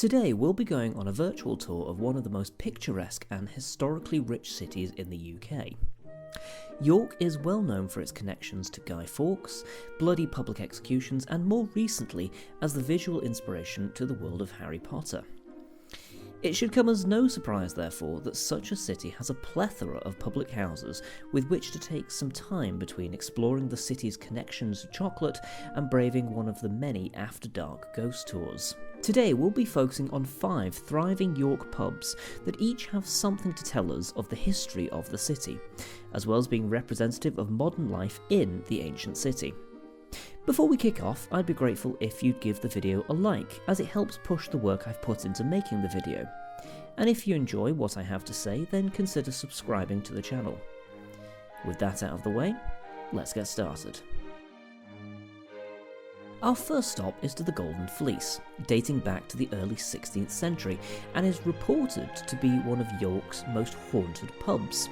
Today we'll be going on a virtual tour of one of the most picturesque and historically rich cities in the UK. York is well known for its connections to Guy Fawkes, bloody public executions, and more recently as the visual inspiration to the world of Harry Potter. It should come as no surprise, therefore, that such a city has a plethora of public houses with which to take some time between exploring the city's connections to chocolate and braving one of the many after-dark ghost tours. Today we'll be focusing on 5 thriving York pubs that each have something to tell us of the history of the city, as well as being representative of modern life in the ancient city. Before we kick off, I'd be grateful if you'd give the video a like, as it helps push the work I've put into making the video. And if you enjoy what I have to say, then consider subscribing to the channel. With that out of the way, let's get started. Our first stop is to the Golden Fleece, dating back to the early 16th century, and is reported to be one of York's most haunted pubs.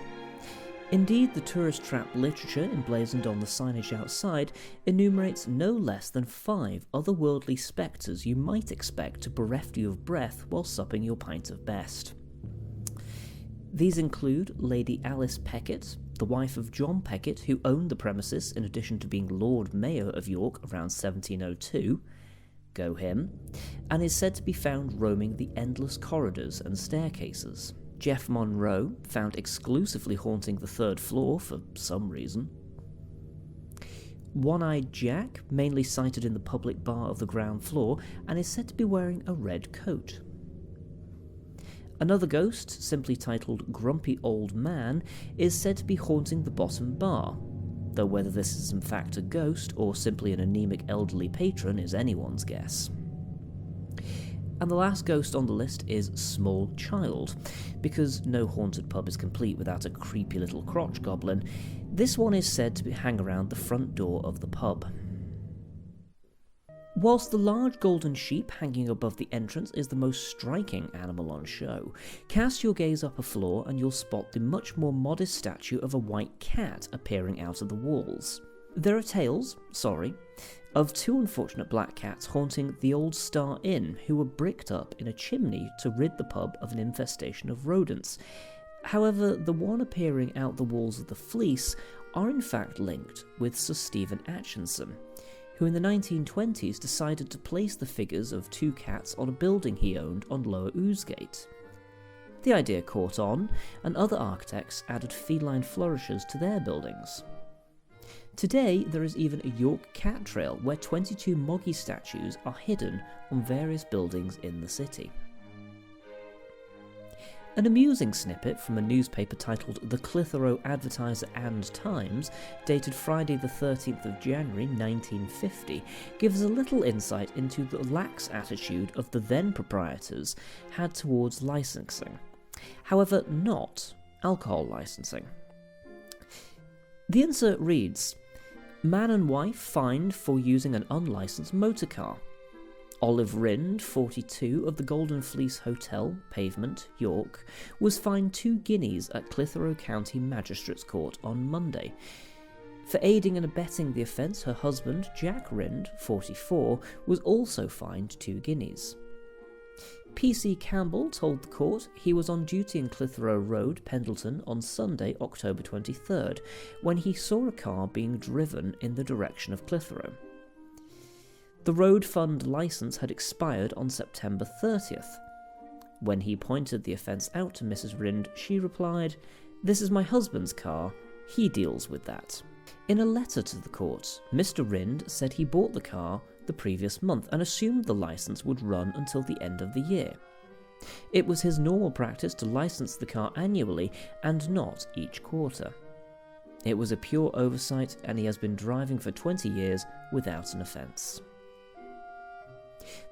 Indeed, the tourist trap literature emblazoned on the signage outside enumerates no less than 5 otherworldly spectres you might expect to bereft you of breath while supping your pint of best. These include Lady Alice Peckett, the wife of John Peckett, who owned the premises in addition to being Lord Mayor of York around 1702, go him, and is said to be found roaming the endless corridors and staircases. Jeff Monroe, found exclusively haunting the 3rd floor for some reason. One-Eyed Jack, mainly sighted in the public bar of the ground floor, and is said to be wearing a red coat. Another ghost, simply titled Grumpy Old Man, is said to be haunting the bottom bar, though whether this is in fact a ghost or simply an anemic elderly patron is anyone's guess. And the last ghost on the list is Small Child. Because no haunted pub is complete without a creepy little crotch goblin, this one is said to hang around the front door of the pub. Whilst the large golden sheep hanging above the entrance is the most striking animal on show, cast your gaze up a floor and you'll spot the much more modest statue of a white cat appearing out of the walls. There are tales, of 2 unfortunate black cats haunting the Old Star Inn who were bricked up in a chimney to rid the pub of an infestation of rodents. However, the one appearing out the walls of the Fleece are in fact linked with Sir Stephen Atchinson, who in the 1920s decided to place the figures of 2 cats on a building he owned on Lower Ousegate. The idea caught on, and other architects added feline flourishes to their buildings. Today, there is even a York cat trail where 22 moggy statues are hidden on various buildings in the city. An amusing snippet from a newspaper titled The Clitheroe Advertiser and Times, dated Friday the 13th of January 1950, gives a little insight into the lax attitude of the then proprietors had towards licensing. However, not alcohol licensing. The insert reads, "Man and wife fined for using an unlicensed motor car. Olive Rind, 42, of the Golden Fleece Hotel, Pavement, York, was fined 2 guineas at Clitheroe County Magistrates Court on Monday. For aiding and abetting the offence, her husband, Jack Rind, 44, was also fined 2 guineas. P.C. Campbell told the court he was on duty in Clitheroe Road, Pendleton, on Sunday, October 23rd, when he saw a car being driven in the direction of Clitheroe. The road fund licence had expired on September 30th. When he pointed the offence out to Mrs. Rind, she replied, 'This is my husband's car, he deals with that.' In a letter to the court, Mr. Rind said he bought the car the previous month and assumed the licence would run until the end of the year. It was his normal practice to license the car annually and not each quarter. It was a pure oversight and he has been driving for 20 years without an offence."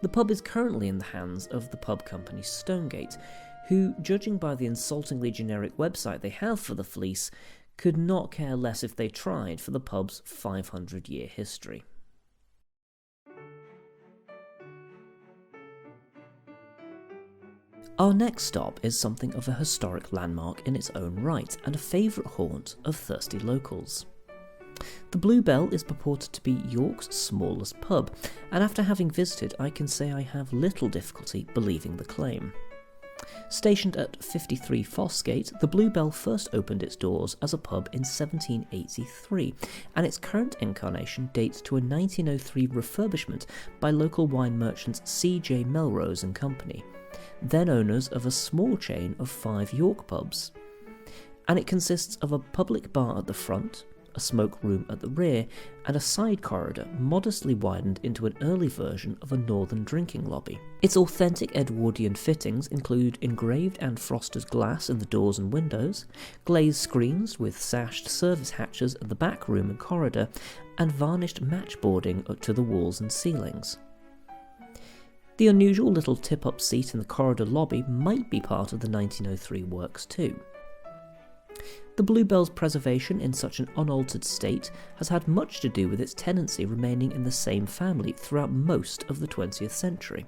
The pub is currently in the hands of the pub company Stonegate, who, judging by the insultingly generic website they have for the Fleece, could not care less if they tried for the pub's 500-year history. Our next stop is something of a historic landmark in its own right and a favourite haunt of thirsty locals. The Bluebell is purported to be York's smallest pub, and after having visited, I can say I have little difficulty believing the claim. Stationed at 53 Fossgate, the Bluebell first opened its doors as a pub in 1783, and its current incarnation dates to a 1903 refurbishment by local wine merchants C.J. Melrose and Company, then owners of a small chain of 5 York pubs. And it consists of a public bar at the front, a smoke room at the rear, and a side corridor modestly widened into an early version of a northern drinking lobby. Its authentic Edwardian fittings include engraved and frosted glass in the doors and windows, glazed screens with sashed service hatches at the back room and corridor, and varnished matchboarding up to the walls and ceilings. The unusual little tip-up seat in the corridor lobby might be part of the 1903 works too. The Bluebell's preservation in such an unaltered state has had much to do with its tenancy remaining in the same family throughout most of the 20th century.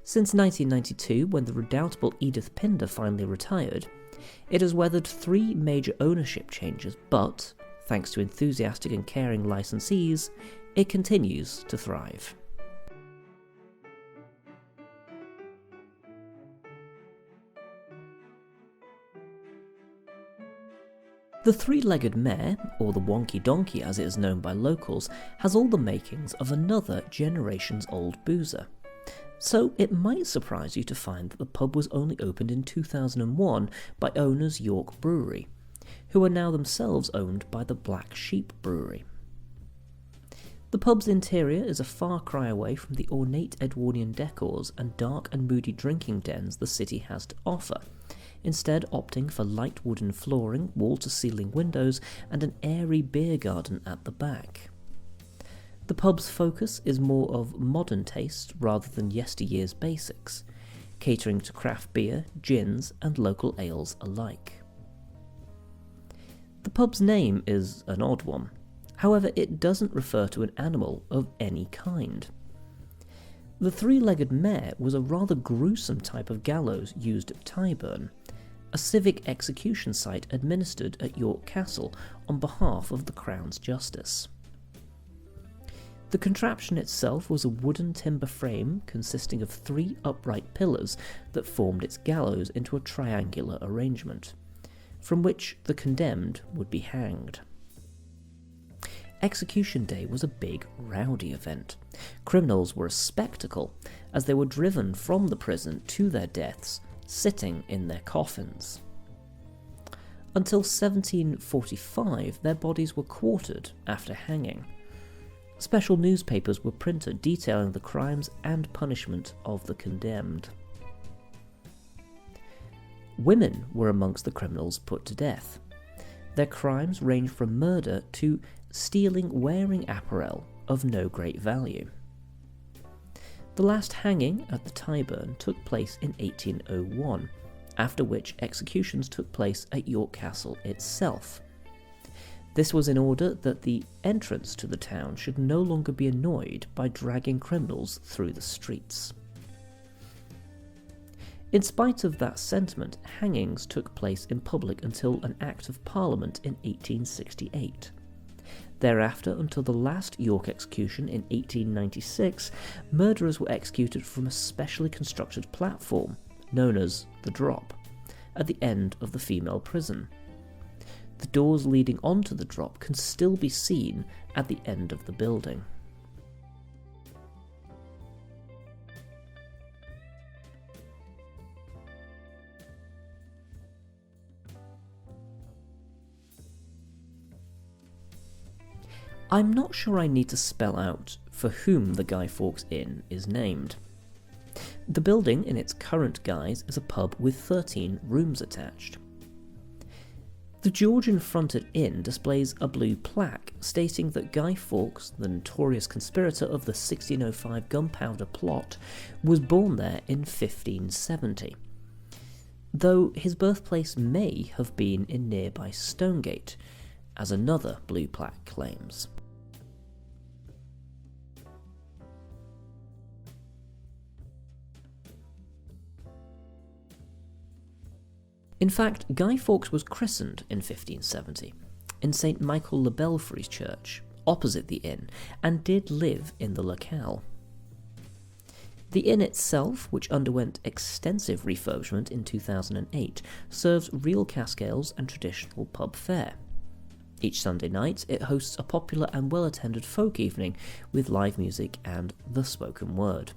Since 1992, when the redoubtable Edith Pinder finally retired, it has weathered 3 major ownership changes, but, thanks to enthusiastic and caring licensees, it continues to thrive. The 3-legged mare, or the Wonky Donkey as it is known by locals, has all the makings of another generations-old boozer. So it might surprise you to find that the pub was only opened in 2001 by owners York Brewery, who are now themselves owned by the Black Sheep Brewery. The pub's interior is a far cry away from the ornate Edwardian decors and dark and moody drinking dens the city has to offer, instead opting for light wooden flooring, wall-to-ceiling windows, and an airy beer garden at the back. The pub's focus is more of modern taste rather than yesteryear's basics, catering to craft beer, gins, and local ales alike. The pub's name is an odd one. However, it doesn't refer to an animal of any kind. The 3-legged mare was a rather gruesome type of gallows used at Tyburn, a civic execution site administered at York Castle on behalf of the Crown's Justice. The contraption itself was a wooden timber frame consisting of 3 upright pillars that formed its gallows into a triangular arrangement, from which the condemned would be hanged. Execution Day was a big, rowdy event. Criminals were a spectacle, as they were driven from the prison to their deaths, sitting in their coffins. Until 1745, their bodies were quartered after hanging. Special newspapers were printed detailing the crimes and punishment of the condemned. Women were amongst the criminals put to death. Their crimes ranged from murder to stealing wearing apparel of no great value. The last hanging at the Tyburn took place in 1801, after which executions took place at York Castle itself. This was in order that the entrance to the town should no longer be annoyed by dragging criminals through the streets. In spite of that sentiment, hangings took place in public until an Act of Parliament in 1868. Thereafter, until the last York execution in 1896, murderers were executed from a specially constructed platform, known as the Drop, at the end of the female prison. The doors leading onto the Drop can still be seen at the end of the building. I'm not sure I need to spell out for whom the Guy Fawkes Inn is named. The building in its current guise is a pub with 13 rooms attached. The Georgian-fronted inn displays a blue plaque stating that Guy Fawkes, the notorious conspirator of the 1605 Gunpowder Plot, was born there in 1570, though his birthplace may have been in nearby Stonegate, as another blue plaque claims. In fact, Guy Fawkes was christened in 1570, in St Michael le Belfry's church, opposite the inn, and did live in the locale. The inn itself, which underwent extensive refurbishment in 2008, serves real cask ales and traditional pub fare. Each Sunday night, it hosts a popular and well-attended folk evening with live music and the spoken word.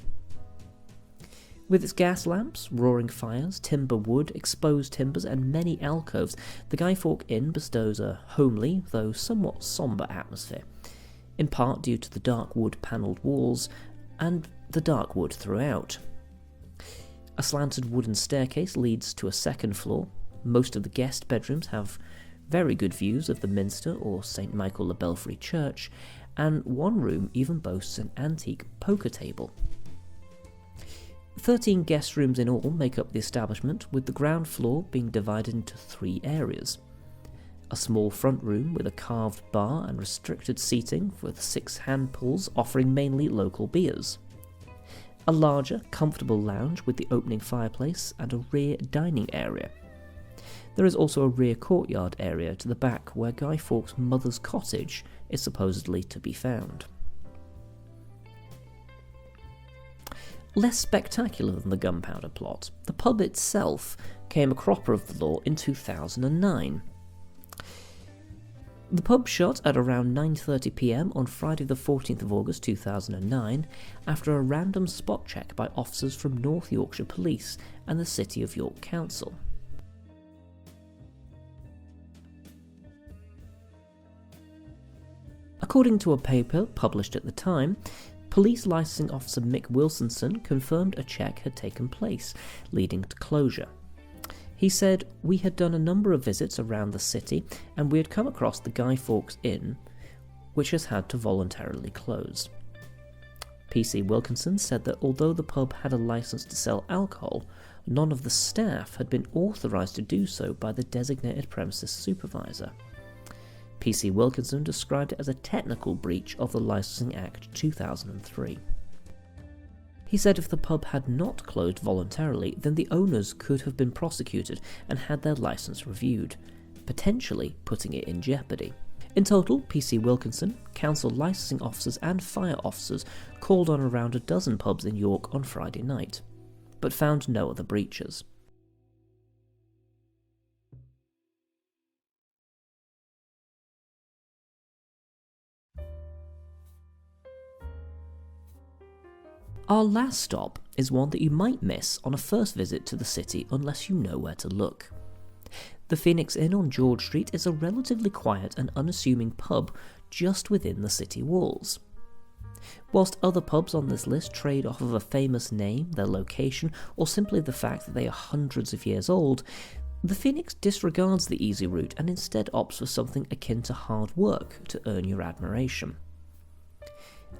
With its gas lamps, roaring fires, timber wood, exposed timbers, and many alcoves, the Guy Fawkes Inn bestows a homely, though somewhat sombre atmosphere, in part due to the dark wood panelled walls and the dark wood throughout. A slanted wooden staircase leads to a second floor. Most of the guest bedrooms have very good views of the Minster or St Michael le Belfry Church, and one room even boasts an antique poker table. 13 guest rooms in all make up the establishment, with the ground floor being divided into 3 areas. A small front room with a carved bar and restricted seating with 6 hand pulls offering mainly local beers. A larger, comfortable lounge with the opening fireplace and a rear dining area. There is also a rear courtyard area to the back where Guy Fawkes' mother's cottage is supposedly to be found. Less spectacular than the gunpowder plot, the pub itself came a cropper of the law in 2009. The pub shut at around 9:30 p.m. on Friday the 14th of August 2009 after a random spot check by officers from North Yorkshire Police and the City of York Council. According to a paper published at the time, Police Licensing Officer Mick Wilsonson confirmed a check had taken place, leading to closure. He said, "We had done a number of visits around the city and we had come across the Guy Fawkes Inn, which has had to voluntarily close." PC Wilkinson said that although the pub had a licence to sell alcohol, none of the staff had been authorised to do so by the designated premises supervisor. PC Wilkinson described it as a technical breach of the Licensing Act 2003. He said if the pub had not closed voluntarily, then the owners could have been prosecuted and had their licence reviewed, potentially putting it in jeopardy. In total, PC Wilkinson, council licensing officers and fire officers called on around a dozen pubs in York on Friday night, but found no other breaches. Our last stop is one that you might miss on a first visit to the city unless you know where to look. The Phoenix Inn on George Street is a relatively quiet and unassuming pub just within the city walls. Whilst other pubs on this list trade off of a famous name, their location, or simply the fact that they are hundreds of years old, the Phoenix disregards the easy route and instead opts for something akin to hard work to earn your admiration.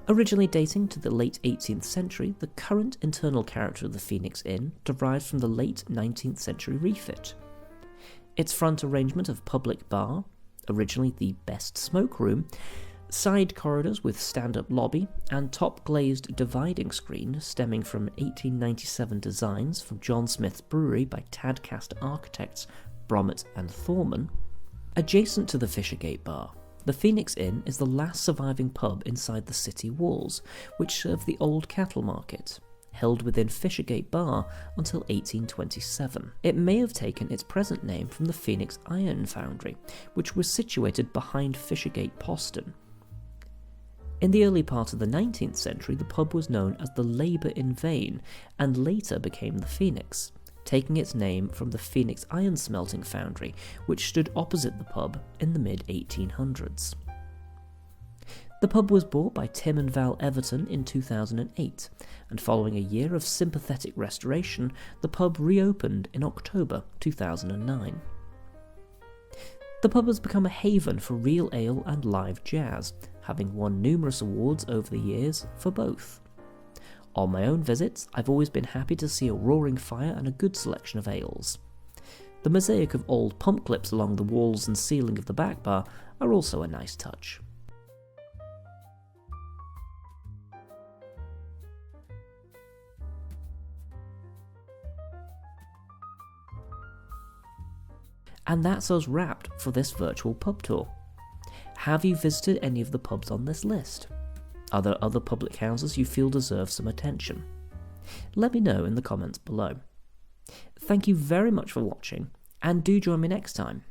Originally dating to the late 18th century, the current internal character of the Phoenix Inn derives from the late 19th century refit. Its front arrangement of public bar, originally the best smoke room, side corridors with stand-up lobby, and top-glazed dividing screen stemming from 1897 designs from John Smith's brewery by Tadcaster architects Bromett and Thorman. Adjacent to the Fishergate bar, the Phoenix Inn is the last surviving pub inside the city walls, which served the old cattle market, held within Fishergate Bar until 1827. It may have taken its present name from the Phoenix Iron Foundry, which was situated behind Fishergate Postern. In the early part of the 19th century, the pub was known as the Labour in Vain, and later became the Phoenix, taking its name from the Phoenix Iron Smelting Foundry, which stood opposite the pub in the mid-1800s. The pub was bought by Tim and Val Everton in 2008, and following a year of sympathetic restoration, the pub reopened in October 2009. The pub has become a haven for real ale and live jazz, having won numerous awards over the years for both. On my own visits, I've always been happy to see a roaring fire and a good selection of ales. The mosaic of old pump clips along the walls and ceiling of the back bar are also a nice touch. And that's us wrapped for this virtual pub tour. Have you visited any of the pubs on this list? Are there other public houses you feel deserve some attention? Let me know in the comments below. Thank you very much for watching, and do join me next time